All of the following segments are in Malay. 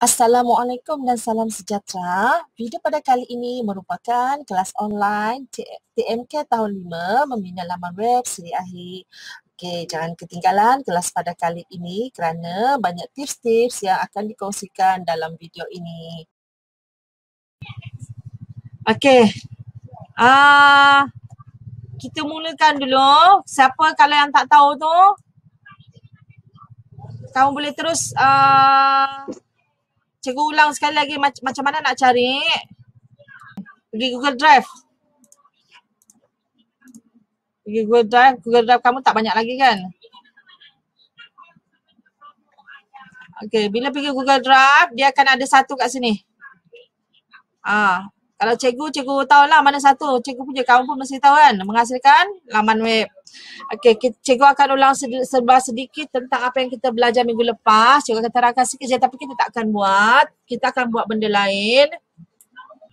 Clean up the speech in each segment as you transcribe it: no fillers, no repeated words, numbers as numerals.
Assalamualaikum dan salam sejahtera. Video pada kali ini merupakan kelas online TMK tahun 5 membina laman web siri akhir. Okey, jangan ketinggalan kelas pada kali ini kerana banyak tips-tips yang akan dikongsikan dalam video ini. Okey. Kita mulakan dulu. Siapa kalau yang tak tahu tu, kamu boleh terus cikgu ulang sekali lagi macam mana nak cari. Pergi Google Drive. Pergi Google Drive kamu tak banyak lagi kan? Okey, bila pergi Google Drive, dia akan ada satu kat sini. Kalau cikgu tahulah mana satu. Cikgu punya, kamu pun mesti tahu kan, menghasilkan laman web. Okey, cikgu akan ulang sedikit tentang apa yang kita belajar minggu lepas. Cikgu akan terangkan sikit saja tapi kita tak akan buat. Kita akan buat benda lain.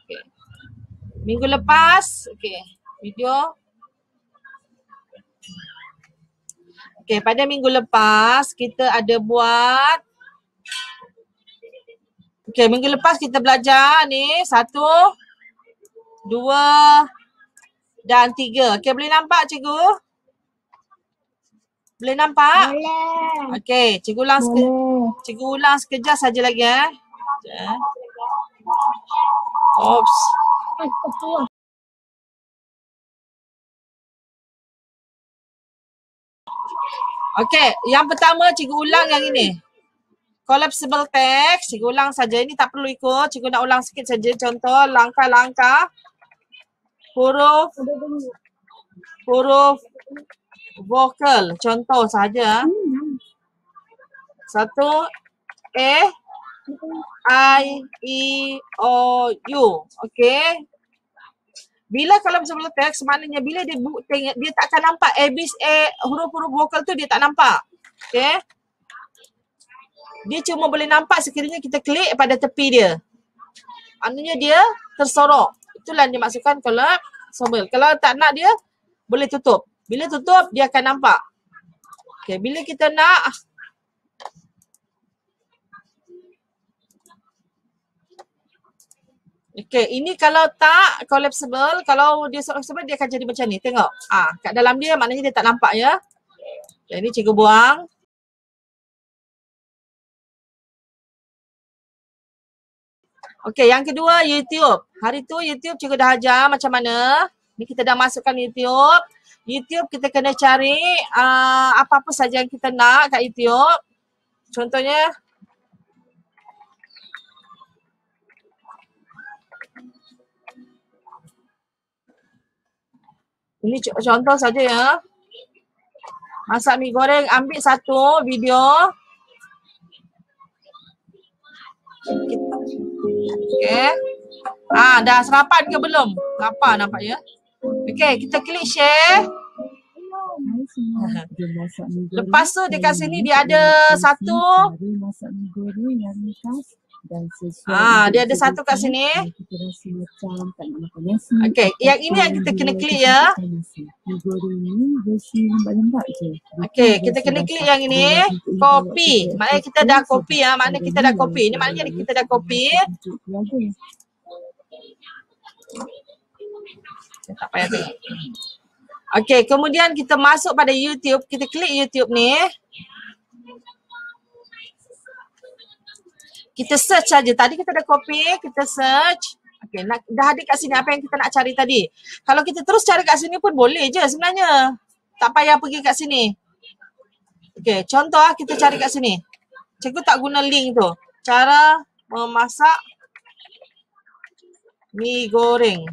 Okay. Minggu lepas, okey, video. Okey, pada minggu lepas kita ada buat. Okey, minggu lepas kita belajar ni 1, 2 dan 3. Okey, boleh nampak cikgu? Boleh nampak? Boleh. Okey, cikgu ulang sekejap saja lagi Oops. Okey, yang pertama cikgu ulang yang ini. Collapsible text, cikgu ulang saja. Ini tak perlu ikut, cikgu nak ulang sikit saja. Contoh langkah-langkah huruf vokal. Contoh saja. 1 A I E O U. Okey. Bila collapsible text maknanya bila dia tak akan nampak huruf-huruf vokal tu dia tak nampak. Okey. Dia cuma boleh nampak sekiranya kita klik pada tepi dia. Maknanya dia tersorok. Itulah yang dimaksudkan collapsible. Kalau tak nak dia boleh tutup. Bila tutup dia akan nampak. Okey, bila kita nak okey, ini kalau tak collapsible, kalau dia collapsible dia akan jadi macam ni. Tengok. Kat dalam dia maknanya dia tak nampak ya. Jadi cikgu buang. Okey, yang kedua YouTube. Hari tu YouTube cikgu dah ajar macam mana. Ni kita dah masukkan YouTube. YouTube kita kena cari apa-apa saja yang kita nak kat YouTube. Contohnya ini contoh saja ya. Masak mi goreng, ambil satu video. Okey. Dah serapan ke belum? Lapar nampak ya. Okey, kita klik share. Lepas tu dekat sini dia ada satu. Dia ada satu kat sini. Okey, yang ini yang kita kena klik ya. Okey, kita kena klik yang ini. Copy. Maknanya kita dah copy ya. Maknanya kita dah copy. Ini maknanya kita dah copy. Tak payah tengok. Okey, kemudian kita masuk pada YouTube. Kita klik YouTube ni. Kita search saja. Tadi kita dah copy, kita search. Okey, dah ada kat sini apa yang kita nak cari tadi. Kalau kita terus cari kat sini pun boleh je sebenarnya. Tak payah pergi kat sini. Okey, contoh kita cari kat sini. Cikgu tak guna link tu. Cara memasak mi goreng.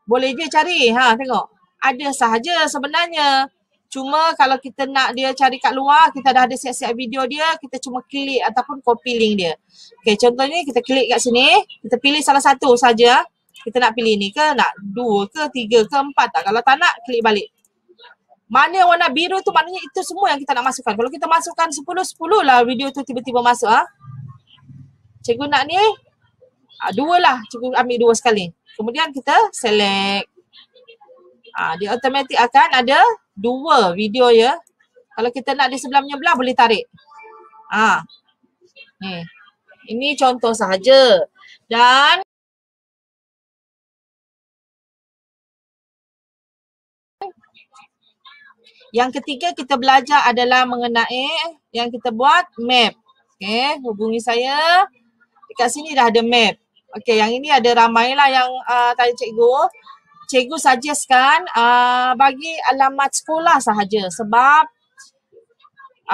Boleh je cari. Tengok. Ada sahaja sebenarnya. Cuma kalau kita nak dia cari kat luar, kita dah ada siap-siap video dia, kita cuma klik ataupun copy link dia. Okey, contohnya kita klik kat sini, kita pilih salah satu saja. Kita nak pilih ni ke, nak 2 ke, 3 ke, 4 tak. Kalau tak nak, klik balik. Mana warna biru tu maknanya itu semua yang kita nak masukkan. Kalau kita masukkan 10 lah video tu tiba-tiba masuk. Cikgu nak ni, 2 lah. Cikgu ambil 2 sekali. Kemudian kita select. Dia automatik akan ada 2 video ya. Kalau kita nak di sebelah punya belah boleh tarik. Ni. Ini contoh sahaja. Dan yang ketiga kita belajar adalah mengenai yang kita buat map. Okey, hubungi saya. Dekat sini dah ada map. Okey, yang ini ada ramailah yang tanya cikgu. Cikgu suggestkan bagi alamat sekolah sahaja sebab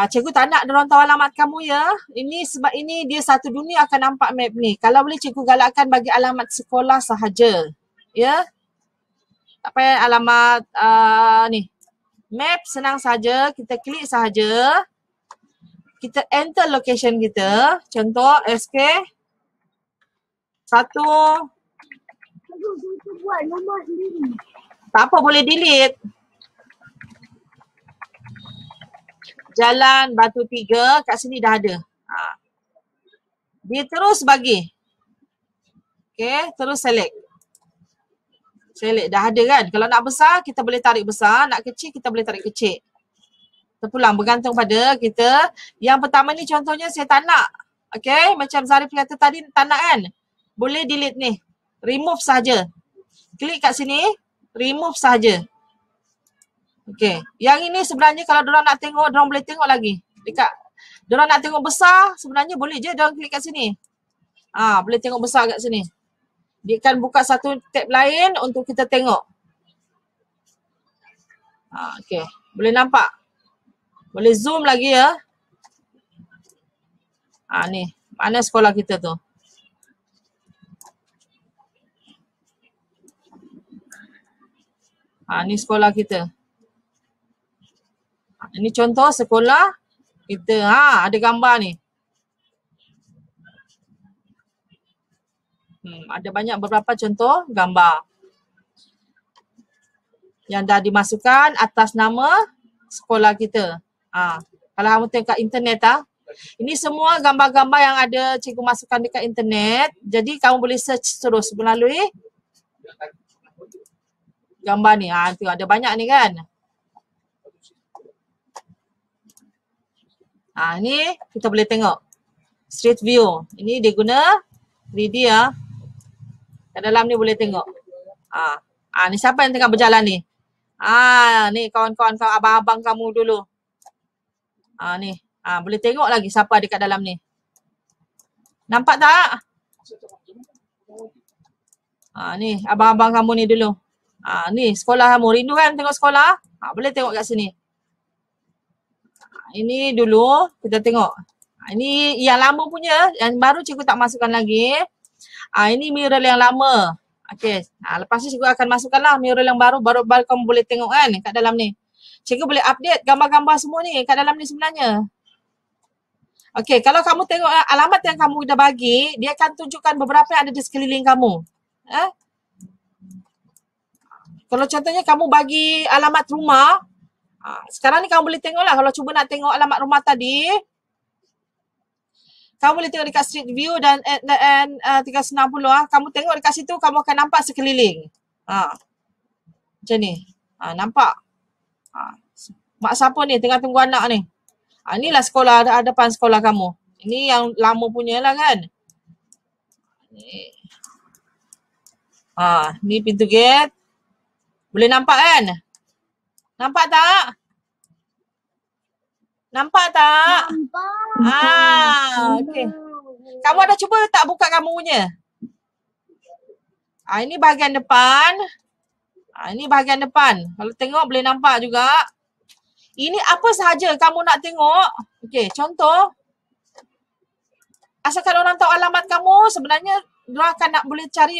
cikgu tak nak diorang tahu alamat kamu ya. Ini sebab ini dia satu dunia akan nampak map ni. Kalau boleh cikgu galakkan bagi alamat sekolah sahaja. Ya. Tak payah alamat ni. Map senang saja, kita klik sahaja. Kita enter location kita. Contoh SK 1. Buat nombor sendiri. Tak apa, boleh delete. Jalan Batu 3, kat sini dah ada. Dia terus bagi. Okay, terus select. Select, dah ada kan. Kalau nak besar, kita boleh tarik besar. Nak kecil, kita boleh tarik kecil. Terpulang, bergantung pada kita. Yang pertama ni contohnya saya tak nak. Okay, macam Zarif kata tadi, tak nak kan. Boleh delete ni. Remove saja. Klik kat sini, remove saja. Okay, yang ini sebenarnya kalau diorang nak tengok, diorang boleh tengok lagi. Dekat, diorang nak tengok besar, sebenarnya boleh je diorang klik kat sini. Boleh tengok besar kat sini. Dia akan buka satu tab lain untuk kita tengok. Okay, boleh nampak. Boleh zoom lagi ya. Ni, mana sekolah kita tu. Ni sekolah kita. Ini contoh sekolah kita. Ada gambar ni. Ada banyak beberapa contoh gambar. Yang dah dimasukkan atas nama sekolah kita. Kalau kamu tengok kat internet ini semua gambar-gambar yang ada cikgu masukkan dekat internet. Jadi kamu boleh search terus melalui gambar ni. Tu ada banyak ni kan. Ni kita boleh tengok. Street view. Ini dia guna 3D ya. Kat dalam ni boleh tengok. Ni siapa yang tengah berjalan ni? Ni kawan-kawan abang-abang kamu dulu. Ni. Boleh tengok lagi siapa ada kat dalam ni. Nampak tak? Ni abang-abang kamu ni dulu. Ni sekolah kamu. Rindu kan tengok sekolah? Boleh tengok kat sini. Ini dulu kita tengok. Ini yang lama punya. Yang baru cikgu tak masukkan lagi. Ini mural yang lama. Okey. Lepas tu cikgu akan masukkanlah mural yang baru. Baru kamu boleh tengok kan kat dalam ni. Cikgu boleh update gambar-gambar semua ni kat dalam ni sebenarnya. Okey, kalau kamu tengok alamat yang kamu dah bagi, dia akan tunjukkan beberapa yang ada di sekeliling kamu. Kalau contohnya kamu bagi alamat rumah, sekarang ni kamu boleh tengoklah kalau cuba nak tengok alamat rumah tadi, kamu boleh tengok dekat street view dan 360 kamu tengok dekat situ kamu akan nampak sekeliling. Macam ni. Nampak? Mak siapa ni tengah tunggu anak ni? Inilah sekolah, depan sekolah kamu. Ini yang lama punya lah kan. Ni pintu gate. Boleh nampak kan? Nampak tak? Nampak tak? Nampak. Okey. Kamu ada cuba tak buka kamu punya? Ini bahagian depan. Ini bahagian depan. Kalau tengok boleh nampak juga. Ini apa sahaja kamu nak tengok. Okey, contoh. Asalkan orang tahu alamat kamu, sebenarnya diorang akan nak boleh cari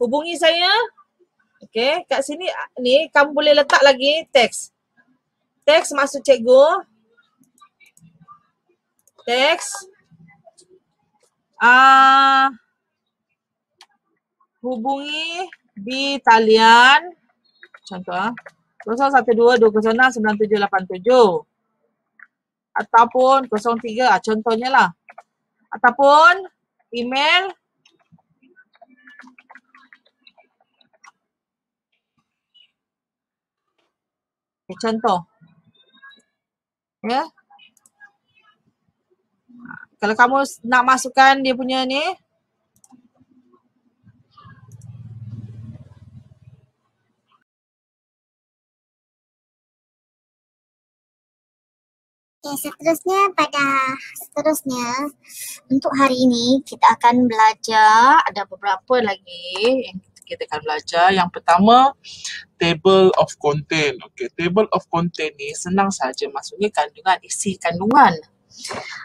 Hubungi saya. Okey, kat sini ni kamu boleh letak lagi teks. Teks maksud cikgu. Teks. Hubungi di talian. Contoh 0112069787. Ataupun 03, contohnya lah. Ataupun email. Contoh. Ya. Kalau kamu nak masukkan dia punya ni, Okay, seterusnya untuk hari ini kita akan belajar ada beberapa lagi yang kita akan belajar. Yang pertama, table of content. Okey, table of content ni senang saja, maksudnya kandungan, isi kandungan.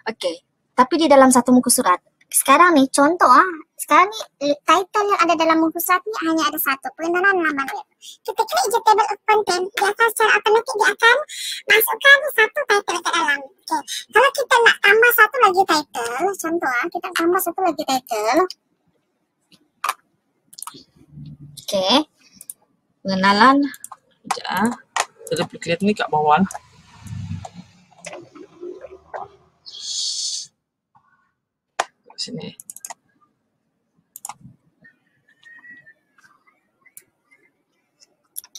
Okey, tapi di dalam satu muka surat. Sekarang ni contoh sekarang ni title yang ada dalam muka surat ni hanya ada satu, pengenalan laman web. Kita klik je table of content, dia akan secara automatik dia akan masukkan satu title ke dalam. Okey, kalau kita nak tambah satu lagi title, contoh kita tambah satu lagi title. Okey, pengenalan. Sekejap. Kita boleh kelihatan ni kat bawah lah. Sini.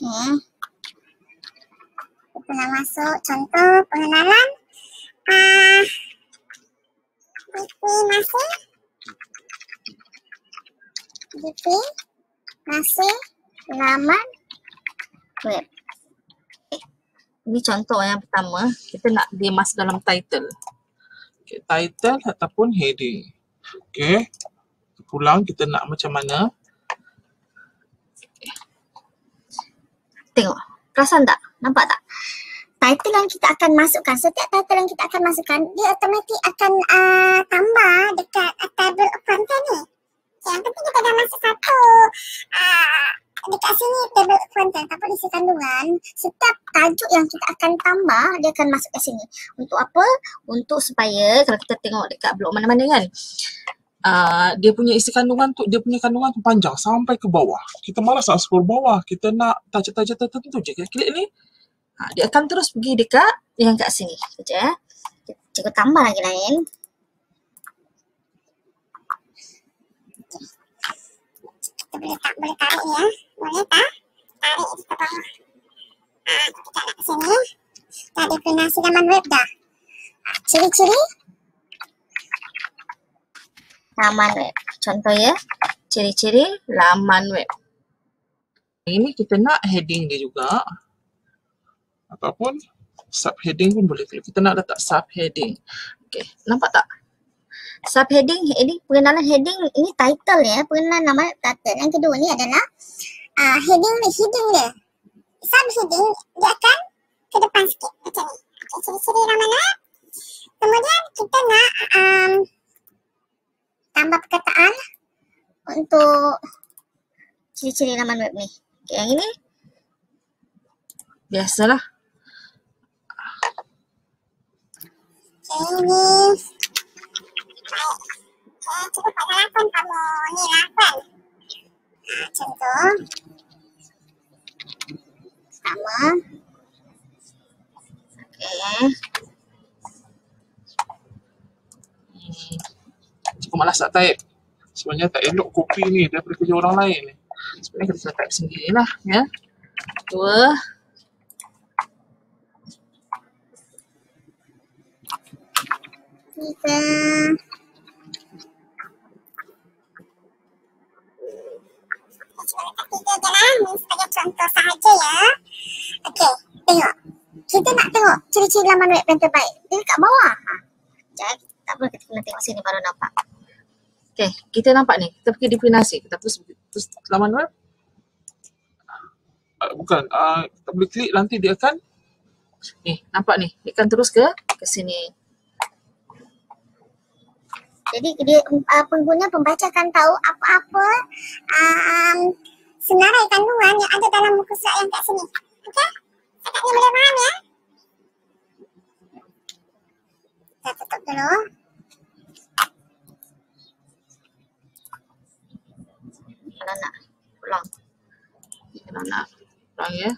Okey. Kita nak masuk contoh pengenalan GP masih laman web. Ini contoh yang pertama, kita nak dia masuk dalam title. Okay, title ataupun heading. Okey. Pulang kita nak macam mana? Tengok, perasan tak? Nampak tak? Title yang kita akan masukkan, setiap title yang kita akan masukkan, dia automatik akan tambah dekat table of content ni. Okay, yang penting kita dah masuk satu dekat sini table of content, tanpa isi kandungan. Setiap tajuk yang kita akan tambah, dia akan masuk ke sini. Untuk apa? Untuk supaya kalau kita tengok dekat blok mana-mana kan, dia punya isi kandungan tu, dia punya kandungan tu panjang sampai ke bawah. Kita malas nak scroll bawah. Kita nak tajuk-tajuk tertentu je. Kita klik ni, dia akan terus pergi dekat yang kat sini. Sekejap Cikgu tambah lagi lain. Kita boleh tarik ya. Boleh tak? Tarik di bawah. Kita nak ke sini. Dah definasi laman web dah. Ciri-ciri laman web. Contoh ya, ciri-ciri laman web. Ini kita nak heading dia juga. Ataupun subheading pun boleh. Kalau kita nak letak subheading. Okey, nampak tak? Subheading, ini pengenalan heading, ini title ya, pengenalan nama title. Yang kedua ni adalah heading ni, heading dia. Subheading dia akan ke depan sikit macam ni. Ciri-ciri laman web. Kemudian kita nak tambah perkataan untuk ciri-ciri laman web ni. Okay, yang ini biasalah. Okay, ini cukup pengalaman kamu ni lah kan. Contoh sama. Okay. Cukup malas nak type. Sebenarnya tak elok kopi ni daripada kerja orang lain ni. Sebenarnya kita type sendirilah ya. Dua. Tiga. Tiga je lah, ni sebagai contoh sahaja ya. Okey, tengok. Kita nak tengok ciri-ciri laman web yang terbaik. Dia kat bawah. Jadi, tak apa, kita kena tengok sini baru nampak. Okey, kita nampak ni. Kita pergi definasi. Kita terus laman web. Bukan, kita boleh klik nanti dia akan ni, nampak ni. Dia akan terus ke sini. Jadi dia pengguna pembaca akan tahu apa-apa senarai kandungan yang ada dalam muka surat yang kat sini. Okey? Agaknya boleh faham ya? Kita tutup dulu. Kalau nak pulang. Kalau nak pulang ya.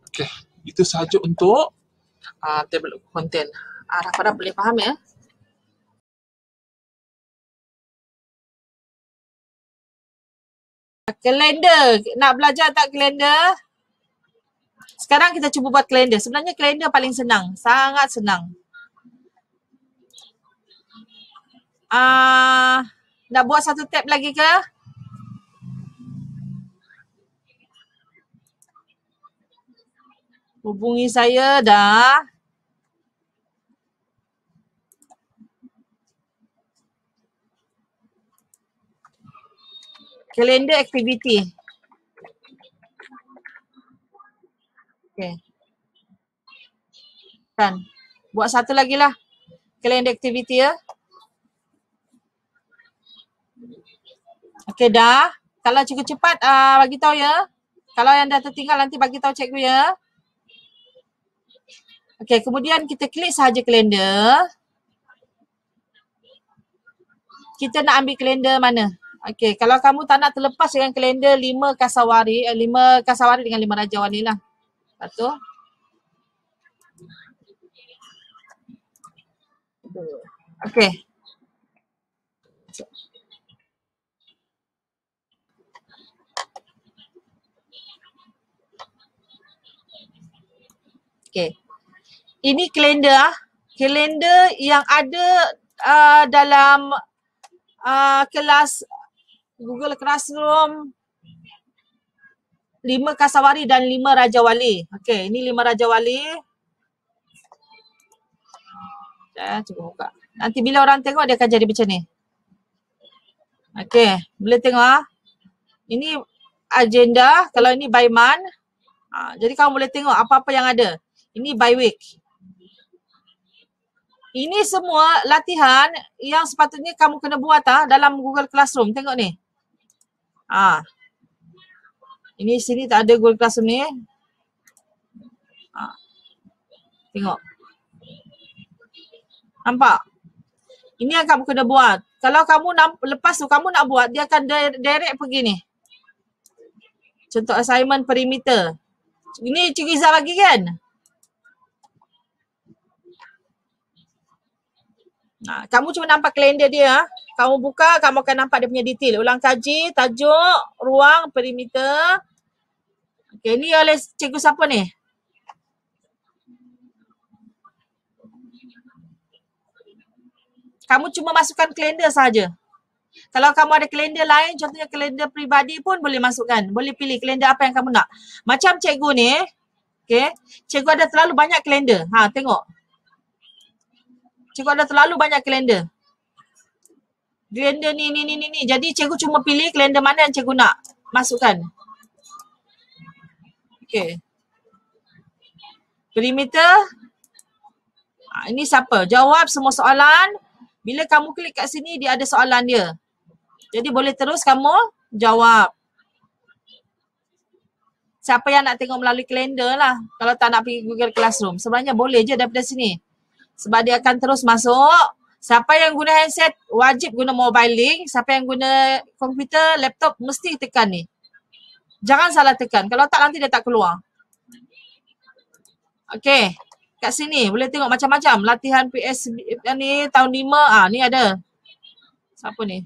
Okey, itu sahaja untuk table of content. Harap-harap boleh faham ya. Kalender. Nak belajar tak kalender? Sekarang kita cuba buat kalender. Sebenarnya kalender paling senang. Sangat senang. Nak buat satu tab lagi ke? Hubungi saya dah. Kalender aktiviti. Okay. Kan. Buat satu lagi lah. Kalender aktiviti ya. Okay dah. Kalau cukup cepat bagi tahu ya. Kalau yang dah tertinggal nanti bagi tahu cikgu ya. Okay, kemudian kita klik sahaja kalender. Kita nak ambil kalender mana? Okay, kalau kamu tak nak terlepas dengan kalender 5 kasawari dengan 5 Raja Wali lah. Satu. Okay. Okay. Ini kalender. Kalender yang ada dalam kelas Google Classroom 5 kasawari dan 5 Raja Wali. Okay, ini 5 Raja Wali. Saya cuba buka. Nanti bila orang tengok dia akan jadi macam ni. Okay, boleh tengok. Ini agenda. Kalau ini by month. Jadi kamu boleh tengok apa-apa yang ada. Ini by week. Ini semua latihan yang sepatutnya kamu kena buat dalam Google Classroom. Tengok ni. Ini sini tak ada Google Classroom ni. Tengok. Nampak? Ini yang kamu kena buat. Kalau kamu lepas tu kamu nak buat, dia akan direct pergi ni. Contoh assignment perimeter. Ini Cikgu Izzah bagi kan? Kamu cuma nampak kalender dia. Kamu buka, kamu akan nampak dia punya detail. Ulang kaji, tajuk, ruang, perimeter. Okay, ni oleh cikgu siapa ni? Kamu cuma masukkan kalender saja. Kalau kamu ada kalender lain, contohnya kalender peribadi pun boleh masukkan. Boleh pilih kalender apa yang kamu nak. Macam cikgu ni, okay, cikgu ada terlalu banyak kalender. Tengok. Cikgu ada terlalu banyak kalender. Kalender ni. Jadi cikgu cuma pilih kalender mana yang cikgu nak masukkan. Okay. Perimeter. Ini siapa? Jawab semua soalan. Bila kamu klik kat sini, dia ada soalan dia. Jadi boleh terus kamu jawab. Siapa yang nak tengok melalui kalender lah. Kalau tak nak pergi Google Classroom. Sebenarnya boleh je daripada sini. Sebab dia akan terus masuk. Siapa yang guna handset, wajib guna mobile link. Siapa yang guna komputer, laptop, mesti tekan ni. Jangan salah tekan. Kalau tak, nanti dia tak keluar. Okay. Kat sini boleh tengok macam-macam. Latihan PS ni tahun 5. Ni ada. Siapa ni?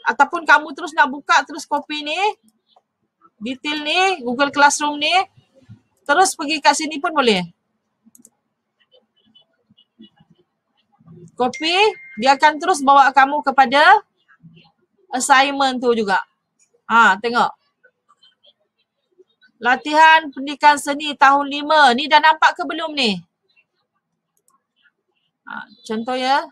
Ataupun kamu terus nak buka, terus copy ni. Detail ni, Google Classroom ni. Terus pergi kat sini pun boleh. Copy, dia akan terus bawa kamu kepada assignment tu juga. Tengok. Latihan pendidikan seni tahun 5. Ni dah nampak ke belum ni? Contoh ya.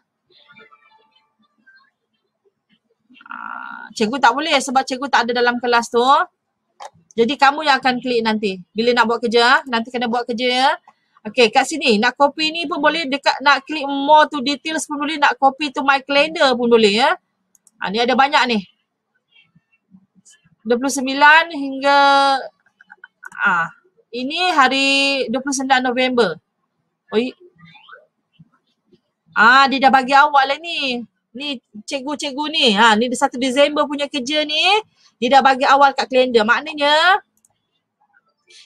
Cikgu tak boleh sebab cikgu tak ada dalam kelas tu. Jadi kamu yang akan klik nanti. Bila nak buat kerja, nanti kena buat kerja ya. Okay, kat sini nak copy ni pun boleh. Dekat nak klik more to details pun boleh. Nak copy to my calendar pun boleh ya. Ni ada banyak ni. 29 hingga ini hari 29 November. Dia dah bagi awal lah ni. Ni cikgu-cikgu ni. Ni 1 Disember punya kerja ni. Dia dah bagi awal kat kalender. Maknanya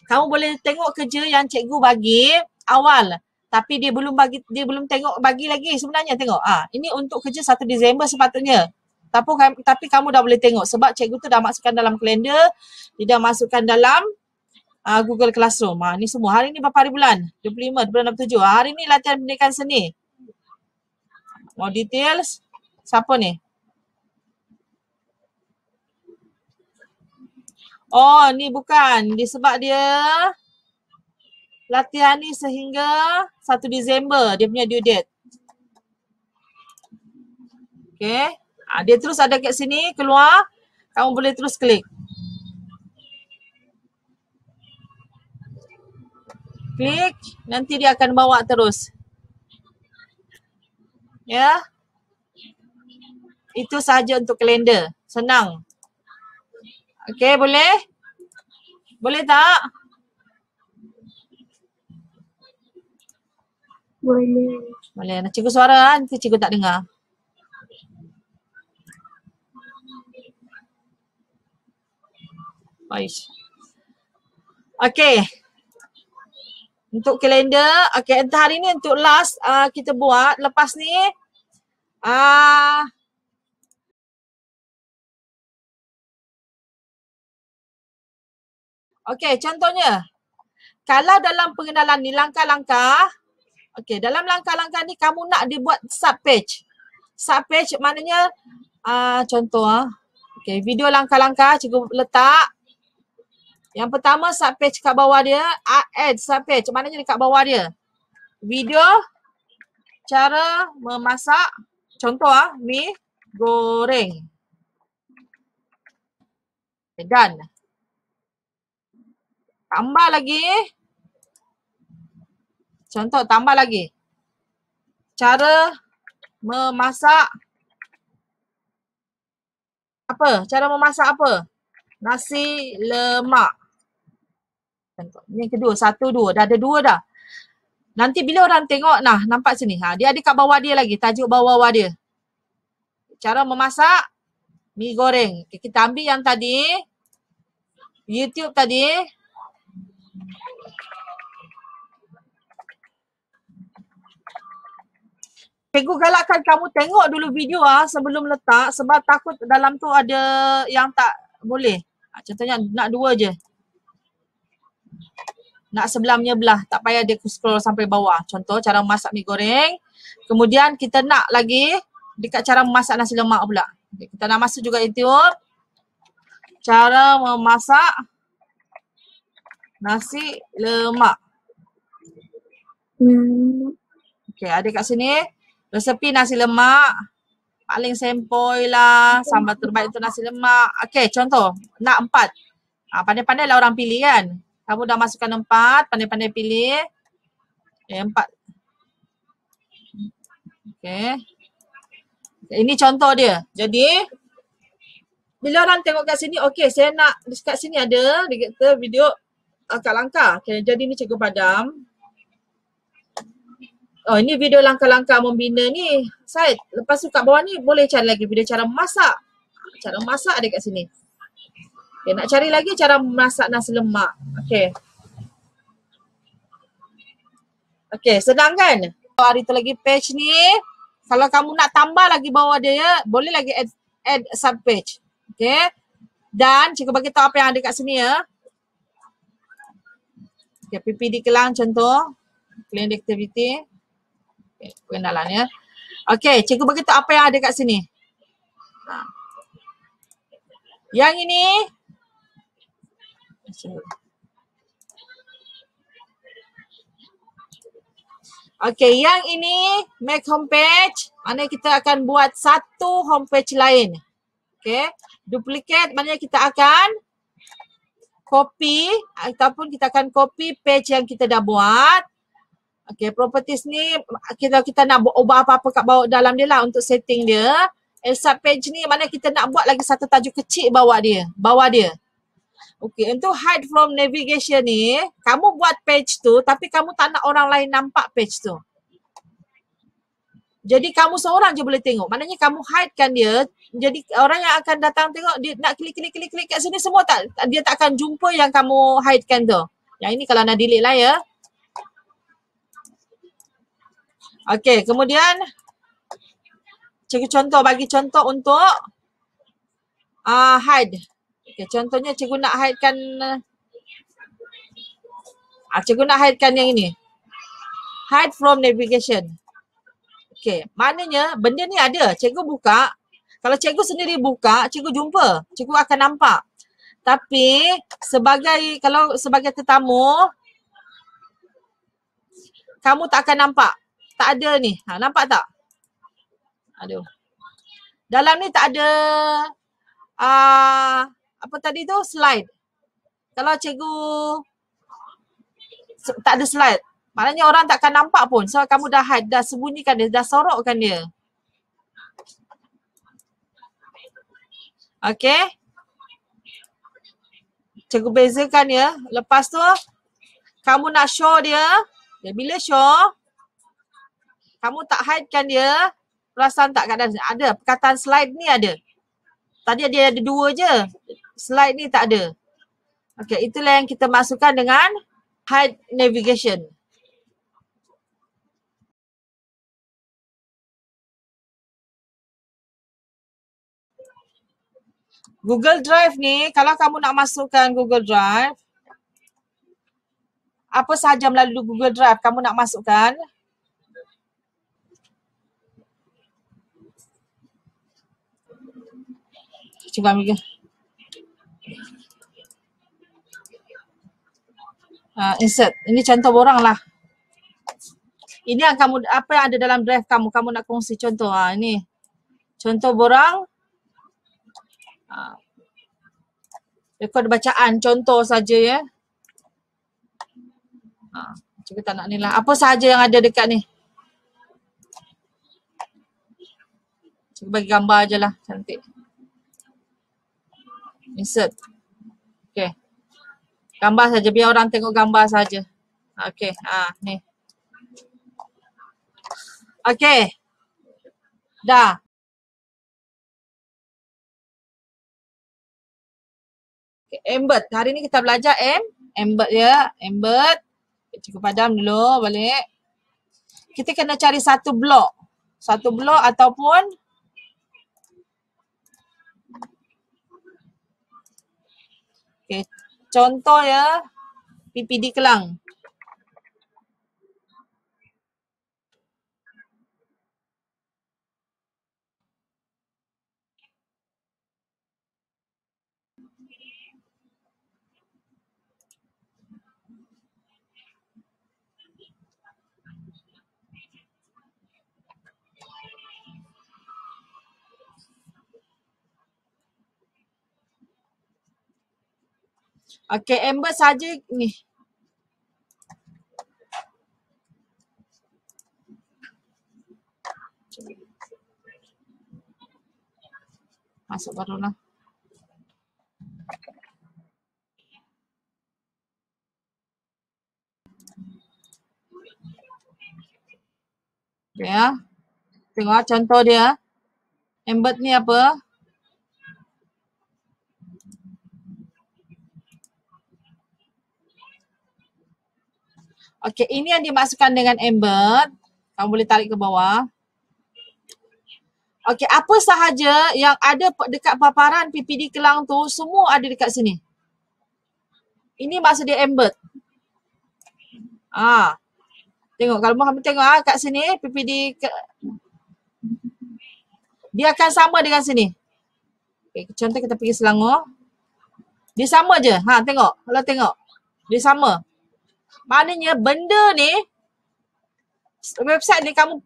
kamu boleh tengok kerja yang cikgu bagi awal. Tapi dia belum tengok bagi lagi sebenarnya. Tengok. Ini untuk kerja 1 Disember sepatutnya. Tapi kamu dah boleh tengok sebab cikgu tu dah masukkan dalam kalender, dia dah masukkan dalam Google Classroom. Ni semua. Hari ni berapa hari bulan? 25 bulan 67. Hari ni latihan pendidikan seni. Mau details? Siapa ni? Oh, ni bukan. Sebab dia latihan ni sehingga 1 Disember dia punya due date. Okay. Dia terus ada kat sini keluar. Kamu boleh terus klik. Klik, nanti dia akan bawa terus. Ya. Itu sahaja untuk kalender. Senang. Okey, boleh? Boleh tak? Boleh. Boleh. Nak cikgu suara, nanti cikgu tak dengar. Baik. Okey. Untuk kalender, okey, entah hari ni untuk last kita buat. Lepas ni, okey, contohnya, kalau dalam pengenalan ni langkah-langkah, okey, dalam langkah-langkah ni kamu nak dibuat sub-page. Sub-page maknanya, contoh, okey, video langkah-langkah cikgu letak. Yang pertama sub-page kat bawah dia, add sub-page, maknanya dekat bawah dia. Video cara memasak, contoh mi goreng. Okay, done. Tambah lagi. Contoh tambah lagi. Cara memasak apa? Cara memasak apa? Nasi lemak. Contoh. Yang kedua, 1, 2. Dah ada 2 dah. Nanti bila orang tengok, nah nampak sini. Dia ada kat bawah dia lagi. Tajuk bawah dia. Cara memasak mi goreng. Okay, kita ambil yang tadi. YouTube tadi. Cikgu galakkan kamu tengok dulu video sebelum letak sebab takut dalam tu ada yang tak boleh. Contohnya nak 2 je. Nak sebelah menyebelah, tak payah dia scroll sampai bawah. Contoh cara memasak mi goreng. Kemudian kita nak lagi dekat cara memasak nasi lemak pula. Okay, kita nak masuk juga YouTube. Cara memasak nasi lemak. Okay, ada kat sini. Resepi nasi lemak. Paling sempoi lah. Sambal terbaik untuk nasi lemak. Okay, contoh. Nak 4. Pandai-pandai lah orang pilih kan. Kamu dah masukkan 4, pandai-pandai pilih. Okay, 4. Okay. Ini contoh dia. Jadi, bila orang tengok kat sini, okay, saya nak, kat sini ada, dia kata video langkah-langkah. Okay, jadi ni cikgu padam. Oh, ini video langkah-langkah membina ni. Syed, lepas tu kat bawah ni boleh cari lagi video cara memasak. Cara memasak ada kat sini. Okay, nak cari lagi cara memasak nasi lemak. Okay. Okay, sedang kan? Hari tu lagi page ni. Kalau kamu nak tambah lagi bawah dia, boleh lagi add sub page. Okay. Dan cikgu bagi tahu apa yang ada kat sini ya. Okay, PPD Kelang contoh. Plan activity. Okay, pengenalan ya. Okay, cikgu bagi tahu apa yang ada kat sini. Yang ini. Okay, yang ini make homepage. Maknanya kita akan buat satu homepage lain. Okay, duplicate maknanya kita akan copy ataupun kita akan copy page yang kita dah buat. Okay, properties ni kita nak ubah apa-apa kat bawah dalam dia lah untuk setting dia. Sub page ni maknanya kita nak buat lagi satu tajuk kecil bawah dia. Okay, untuk hide from navigation ni, kamu buat page tu tapi kamu tak nak orang lain nampak page tu. Jadi kamu seorang je boleh tengok. Maknanya kamu hide kan dia. Jadi orang yang akan datang tengok, dia nak klik kat sini semua dia tak akan jumpa yang kamu hide kan tu. Yang ini kalau nak delete lah ya. Okay, kemudian cikgu bagi contoh untuk hide. Okay, contohnya cikgu nak hidekan cikgu nak hidekan yang ini. Hide from navigation. Okay, maknanya benda ni ada. Cikgu buka. Kalau cikgu sendiri buka, cikgu jumpa. Cikgu akan nampak. Tapi kalau sebagai tetamu, kamu tak akan nampak. Tak ada ni. Nampak tak? Aduh. Dalam ni tak ada apa tadi tu? Slide. Kalau cikgu tak ada slide, maknanya orang tak akan nampak pun. So kamu dah hide, dah sembunyikan dia, dah sorokkan dia. Okay. Cikgu bezakan ya. Lepas tu kamu nak show dia. Bila show, kamu tak hidekan dia. Perasan tak keadaan? Ada. Perkataan slide ni ada. Tadi dia ada 2 je. Slide ni tak ada. Okay, itulah yang kita masukkan dengan hide navigation. Google Drive ni, kalau kamu nak masukkan Google Drive, apa sahaja melalui Google Drive kamu nak masukkan. Cuba ambil. Insert. Ini contoh borang lah. Ini yang apa yang ada dalam drive kamu nak kongsi contoh. Ini. Contoh borang. Rekod bacaan contoh saja ya. Cuba tak nak ni lah. Apa sahaja yang ada dekat ni. Cuba bagi gambar je lah. Cantik. Insert. Okay. Gambar saja. Biar orang tengok gambar saja. Okay. Ni. Okay. Dah. Okay. Embed. Hari ni kita belajar embed ya. Embed. Cikgu padam dulu balik. Kita kena cari satu blok. Satu blok ataupun okay. Contoh ya. PPD Kelang. Okay, embed saja ni. Masuk barulah. Ya. Tengok contoh dia. Embed ni apa? Okey, ini yang dimasukkan dengan embed. Kamu boleh tarik ke bawah. Okey, apa sahaja yang ada dekat paparan PPD Kelang tu, semua ada dekat sini. Ini maksud dia embed. Tengok, kalau kamu tengok kat sini, PPD dia akan sama dengan sini. Okay, contoh kita pergi Selangor. Dia sama je. Tengok. Kalau tengok. Dia sama. Maknanya benda ni, website ni kamu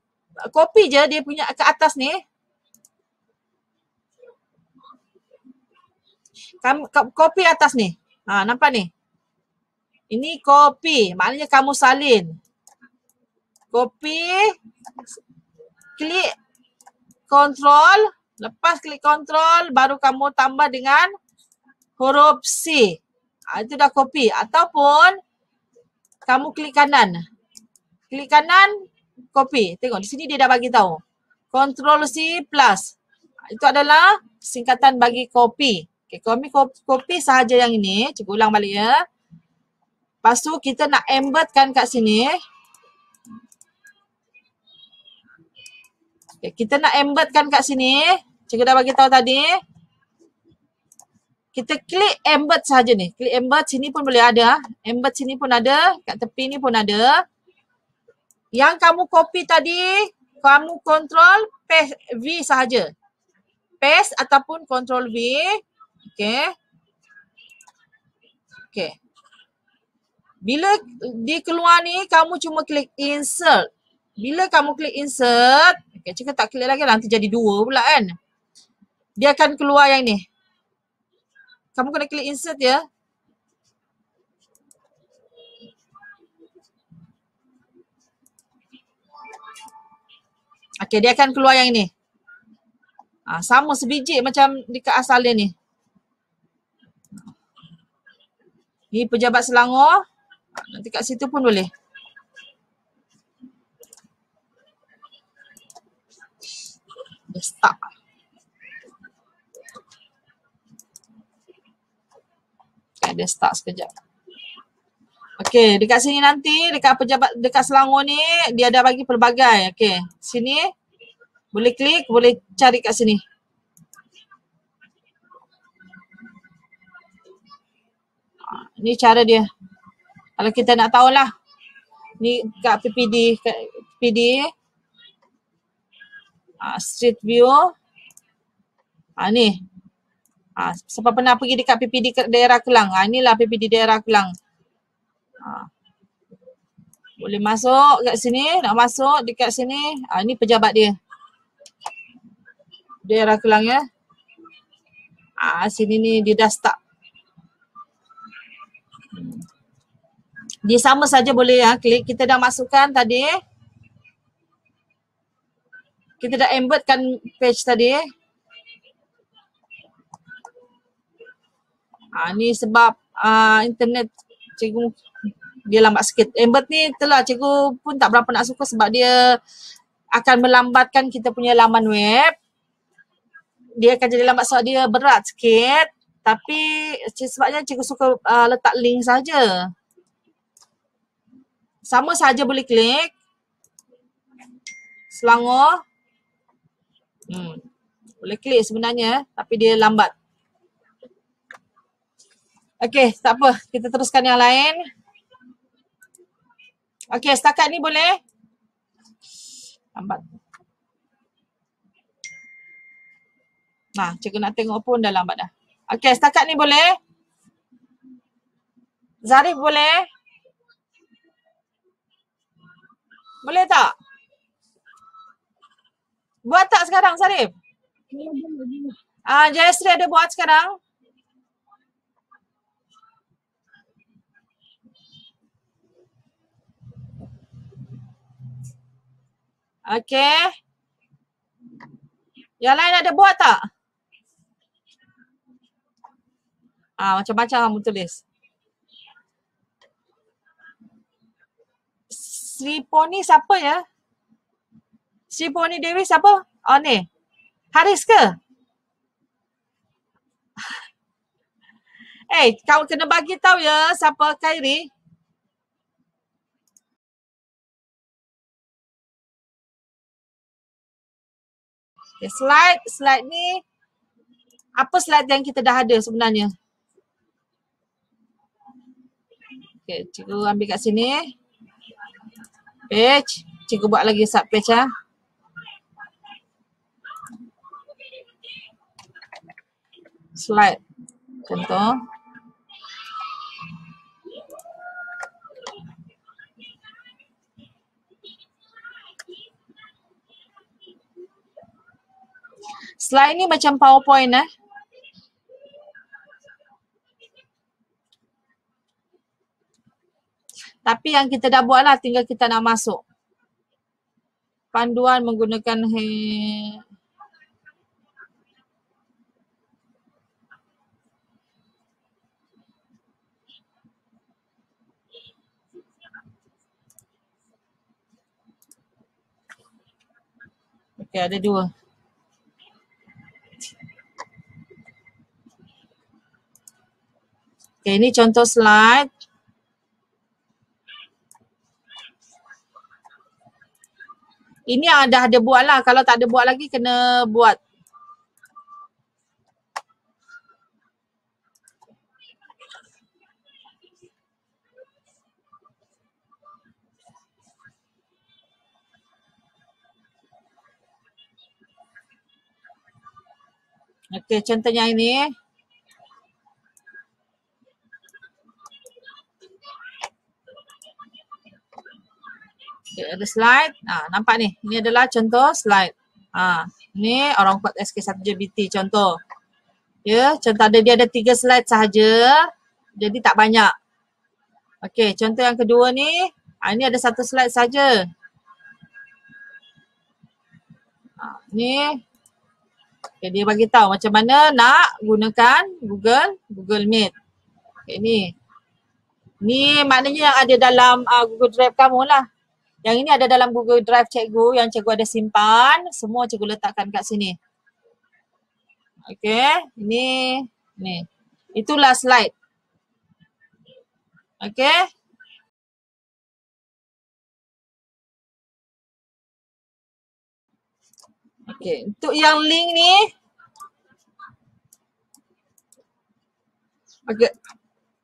copy je dia punya ke atas ni. Kamu copy atas ni. Nampak ni? Ini copy. Maknanya kamu salin. Copy. Klik control. Lepas klik control, baru kamu tambah dengan huruf C. Itu dah copy. Ataupun kamu klik kanan. Klik kanan, copy. Tengok di sini dia dah bagi tahu. Ctrl C plus. Itu adalah singkatan bagi copy. Okay, kami copy sahaja yang ini. Cikgu ulang balik ya. Lepas tu kita nak embedkan kat sini. Okay, kita nak embedkan kat sini. Cikgu dah bagi tahu tadi. Kita klik embed saja ni. Klik embed sini pun boleh ada. Embed sini pun ada. Kat tepi ni pun ada. Yang kamu copy tadi, kamu control paste V sahaja. Paste ataupun control V. Okay. Okay. Bila di keluar ni, kamu cuma klik insert. Bila kamu klik insert, okay, cakap tak klik lagi lah, nanti jadi 2 pula kan. Dia akan keluar yang ni. Kamu kena klik insert ya. Okay, dia akan keluar yang ni. Sama sebiji macam dekat asal dia ni. Ni pejabat Selangor. Nanti kat situ pun boleh. Dia start. Okay, dia start sekejap. Okay, dekat sini nanti, dekat pejabat, dekat Selangor ni, dia ada bagi pelbagai. Okay, sini boleh klik, boleh cari kat sini. Ni cara dia. Kalau kita nak tahulah. Ni kat PPD, Street View. Ni. Siapa pernah pergi dekat PPD daerah Kelang. Inilah PPD daerah Kelang. Boleh masuk kat sini, nak masuk dekat sini. Ni pejabat dia. Daerah Kelang ya. Sini ni dia dah start. Dia sama saja boleh ya, klik. Kita dah masukkan tadi. Kita dah embedkan page tadi. Ni sebab internet cikgu dia lambat sikit. Embed ni itulah cikgu pun tak berapa nak suka sebab dia akan melambatkan kita punya laman web. Dia akan jadi lambat sebab dia berat sikit. Tapi sebabnya cikgu suka letak link saja. Sama saja boleh klik. Selangor. Boleh klik sebenarnya tapi dia lambat. Okey, tak apa. Kita teruskan yang lain. Okey, setakat ni boleh? Lambat. Cikgu nak tengok pun dah lambat dah. Okey, setakat ni boleh? Zarif boleh? Boleh tak? Buat tak sekarang Zarif? Jayasri ada buat sekarang? Okey. Yang lain ada buat tak? Macam-macam kamu tulis. Sri Poni siapa ya? Sri Poni Dewi siapa? Ni. Haris ke? Kau kena bagi tahu ya siapa Khairi. Okay, slide ni apa slide yang kita dah ada sebenarnya? Okay, cikgu ambil kat sini. Page. Cikgu buat lagi sub page ya. Slide. Contoh. Slide ni macam PowerPoint Tapi yang kita dah buat lah, tinggal kita nak masuk. Panduan menggunakan Okey, ada 2. Okey, ini contoh slide. Ini yang dah ada buat lah. Kalau tak ada buat lagi, kena buat. Okey, contohnya ini. Okay, ada slide. Nampak ni. Ini adalah contoh slide. Ni orang buat SK1JBT contoh. Ya, contoh dia ada 3 slide sahaja. Jadi tak banyak. Okey, contoh yang kedua ni. Ini ada 1 slide saja. Ni. Okay, dia bagi tahu macam mana nak gunakan Google Meet. Okay, ni. Ni maknanya yang ada dalam Google Drive kamu lah. Yang ini ada dalam Google Drive cikgu yang cikgu ada simpan. Semua cikgu letakkan kat sini. Okey, ni. Itulah slide. Okey. Okey, untuk yang link ni. Okey.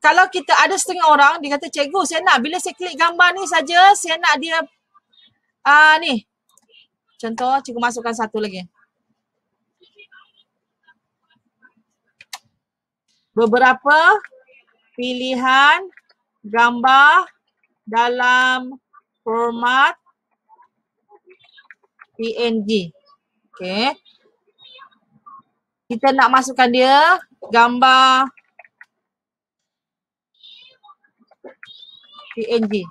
Kalau kita ada setengah orang, dia kata, cikgu saya nak bila saya klik gambar ni saja, saya nak dia ni. Contoh, cikgu masukkan satu lagi. Beberapa pilihan gambar dalam format PNG. Okey. Kita nak masukkan dia gambar PNG.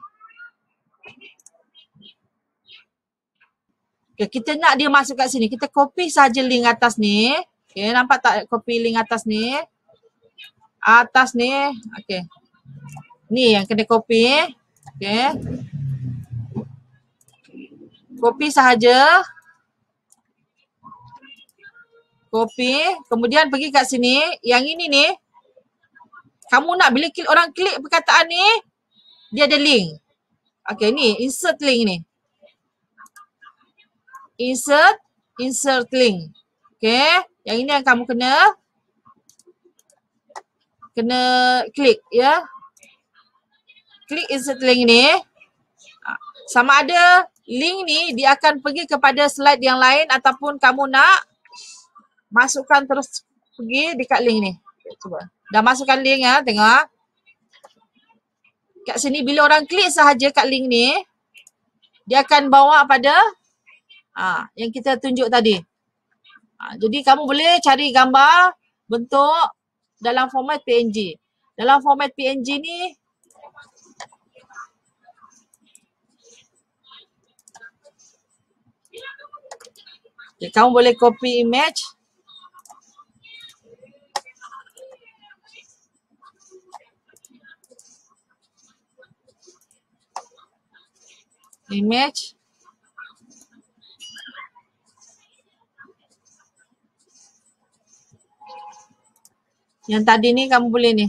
Okay, kita nak dia masuk kat sini. Kita copy saja link atas ni. Okay, nampak tak copy link atas ni? Atas ni. Okay. Ni yang kena copy. Okay. Copy sahaja. Copy. Kemudian pergi kat sini. Yang ini ni. Kamu nak bila orang klik perkataan ni. Dia ada link. Okay, ni insert link ni. Insert link. Okay. Yang ini yang kamu kena klik ya. Klik insert link ni. Sama ada link ni dia akan pergi kepada slide yang lain ataupun kamu nak masukkan terus pergi dekat link ni. Cuba. Dah masukkan link ya, tengok. Kat sini bila orang klik sahaja kat link ni, dia akan bawa pada yang kita tunjuk tadi. Jadi kamu boleh cari gambar bentuk dalam format PNG. Dalam format PNG ni kamu boleh copy image. Yang tadi ni kamu boleh ni.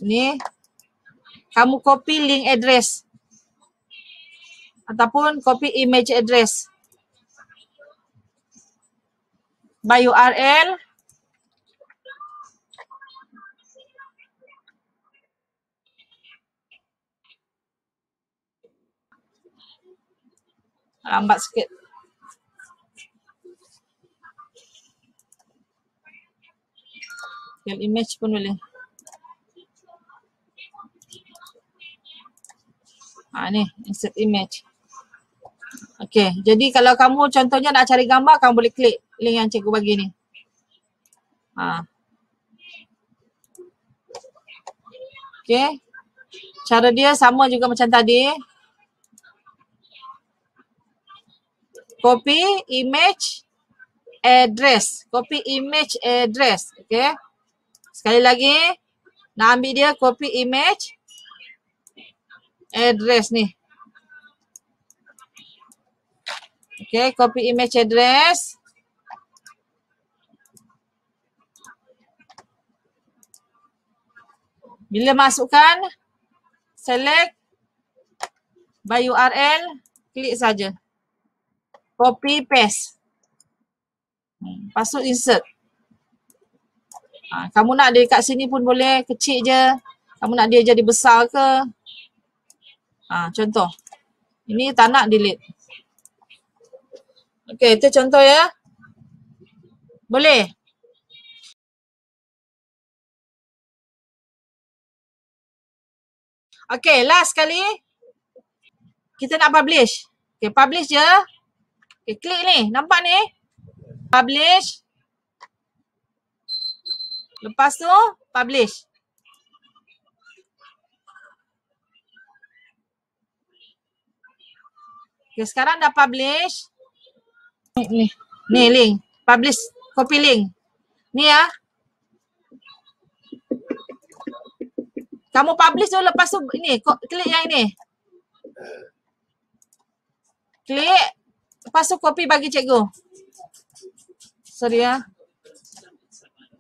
Ni. Kamu copy link address. Ataupun copy image address. By URL. Lambat sikit. Image pun boleh. Ni insert image. Okey, jadi kalau kamu contohnya nak cari gambar, kamu boleh klik link yang cikgu bagi ni. Okey. Cara dia sama juga macam tadi. Copy image address. Copy image address. Okey. Sekali lagi. Nak ambil dia copy image address ni. Okay, copy image address. Bila masukkan, select by URL, klik saja. Copy paste. Pasuk insert. Kamu nak dia kat sini pun boleh, kecil je. Kamu nak dia jadi besar ke? Contoh. Ini tak nak delete. Okey, itu contoh ya. Boleh? Okey, last sekali. Kita nak publish. Okey, publish je. Okey, klik ni. Nampak ni? Publish. Lepas tu, publish. Okey, sekarang dah publish. Ni link. Publish. Copy link. Ni ya. Kamu publish tu lepas tu ni. Klik yang ini. Klik. Lepas tu copy bagi cikgu. Sorry ya.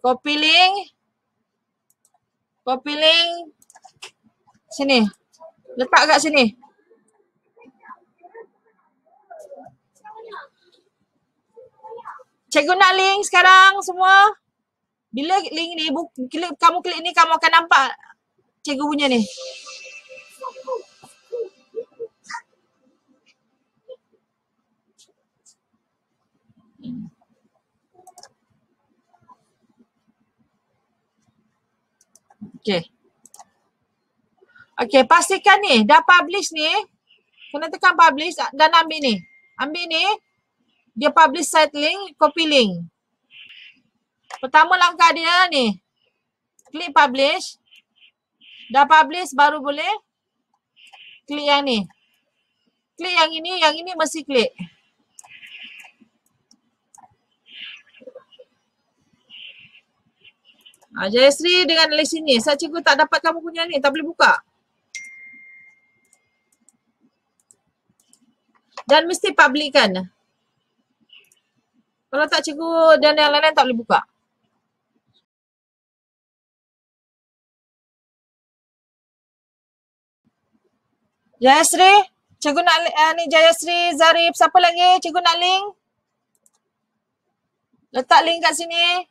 Copy link. Copy link. Sini. Letak kat sini. Cikgu nak link sekarang semua. Bila link ni, kamu klik ni, kamu akan nampak cikgu punya ni. Okay. Okay, pastikan ni, dah publish ni. Kena tekan publish dan ambil ni. Ambil ni, dia publish site link, copy link. Pertama langkah dia ni. Klik publish. Dah publish baru boleh klik yang ni. Klik yang ini mesti klik. Jayasri dengan list ni. Saya cikgu tak dapat kamu punya ni. Tak boleh buka. Dan mesti public kan. Kalau tak cikgu dan yang lain-lain tak boleh buka. Jayasri. Cikgu nak ni Jayasri, Zarif. Siapa lagi? Cikgu nak link. Letak link kat sini.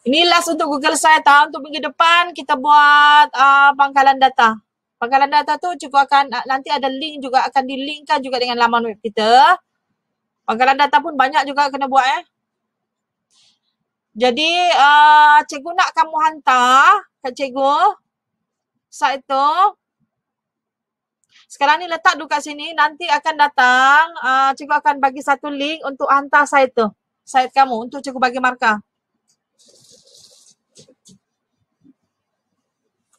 Ini last untuk Google Site. Untuk minggu depan kita buat pangkalan data. Pangkalan data tu cikgu akan nanti ada link juga, akan dilinkkan juga dengan laman web kita. Pangkalan data pun banyak juga kena buat Jadi cikgu nak kamu hantar kat cikgu site tu. Sekarang ni letak dulu kat sini, nanti akan datang, cikgu akan bagi satu link untuk hantar site tu. Site kamu untuk cikgu bagi markah.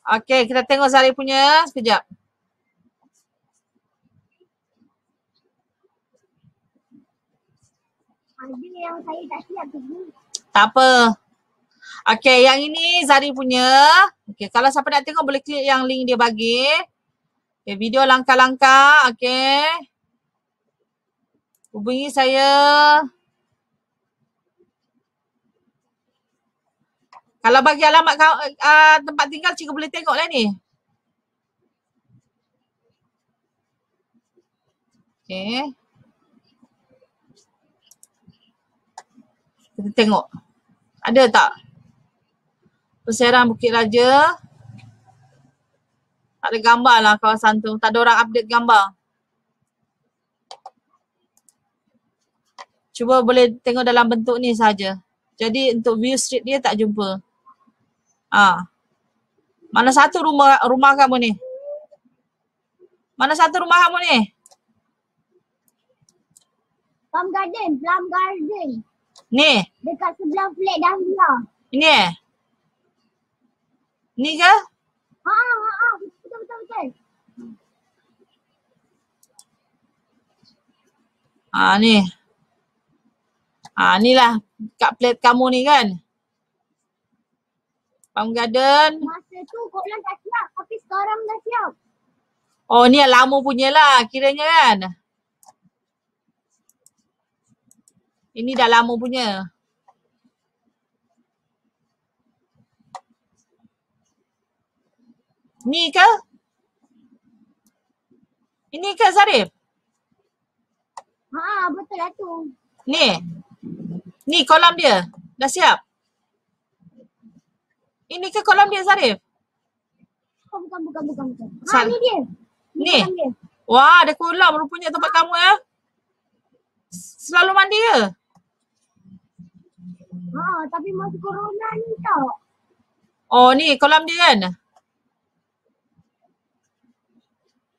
Okey, kita tengok Zari punya sekejap. Ada yang saya tak siap tu. Tak apa. Okey, yang ini Zari punya. Okey, kalau siapa nak tengok boleh klik yang link dia bagi. Okay, video langkah-langkah. Okay. Hubungi saya. Kalau bagi alamat tempat tinggal, cikgu boleh tengok lah ni. Okay. Kita tengok. Ada tak? Persiaran Bukit Raja. Tak ada gambar lah kawasan tu. Tak ada orang update gambar. Cuba boleh tengok dalam bentuk ni saja. Jadi untuk view street dia tak jumpa. Mana satu rumah kamu ni? Mana satu rumah kamu ni? Plum Garden. Ni? Dekat sebelah flat Dahlia. Ini Ni ke? Betul. Ni. Inilah kat plate kamu ni kan? Plum Garden. Masa tu korang tak siap, tapi sekarang dah siap. Oh, ni yang lama punya lah kiranya kan? Ini dah lama punya. Ni ke? Ini ke Zarif? Betul lah tu. Ni kolam dia. Dah siap? Ini ke kolam dia Zarif? bukan. Sal- Ni dia. Ni. kolam dia. Wah, ada kolam rupanya tempat kamu ya. Selalu mandi ke? Tapi masa corona ni tau. Oh, ni kolam dia kan?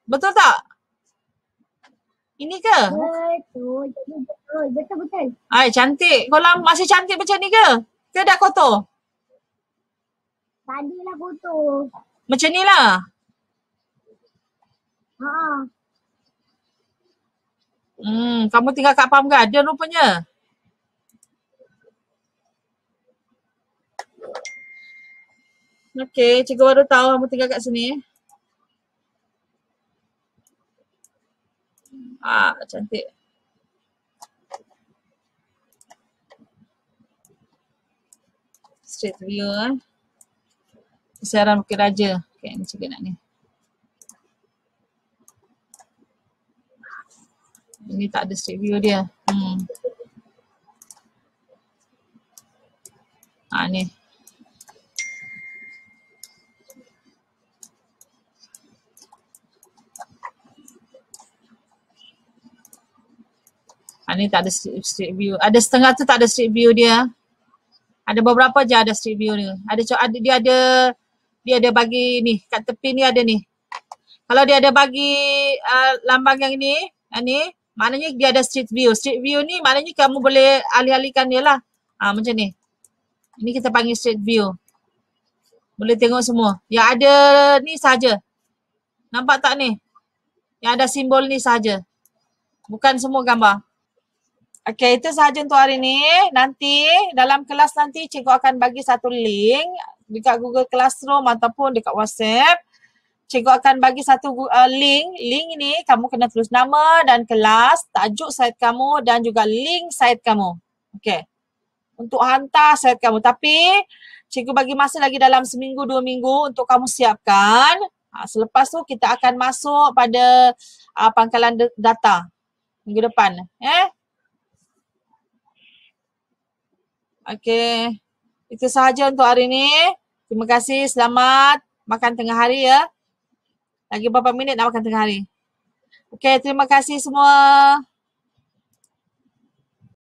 Betul tak? Ini ke? Betul. Ai, cantik. Kolam masih cantik macam ni ke? Ke dah kotor? Tadilah kotor. Macam ni lah. Kamu tinggal kat Palm Garden rupanya. Okey, cikgu baru tahu kamu tinggal kat sini. Cantik. Street view Persiaran Bukit Raja. Okay, ni cikgu nak ni. Ini tak ada street view dia. Ni. Ni tak ada street view. Ada setengah tu tak ada street view dia. Ada beberapa je ada street view dia. Dia ada bagi ni kat tepi ni ada ni. Kalau dia ada bagi lambang yang ni, maknanya dia ada street view. Street view ni maknanya kamu boleh alih-alihkan dia lah. Macam ni. Ini kita panggil street view. Boleh tengok semua. Yang ada ni saja. Nampak tak ni? Yang ada simbol ni saja. Bukan semua gambar. Okey, itu sahaja untuk hari ni. Nanti dalam kelas nanti cikgu akan bagi satu link dekat Google Classroom ataupun dekat WhatsApp. Cikgu akan bagi satu link. Link ni kamu kena tulis nama dan kelas, tajuk slide kamu dan juga link slide kamu. Okey. Untuk hantar slide kamu. Tapi cikgu bagi masa lagi dalam seminggu, 2 minggu untuk kamu siapkan. Selepas tu kita akan masuk pada pangkalan data minggu depan. Okey. Itu sahaja untuk hari ni. Terima kasih. Selamat makan tengah hari ya. Lagi berapa minit nak makan tengah hari. Okey, terima kasih semua.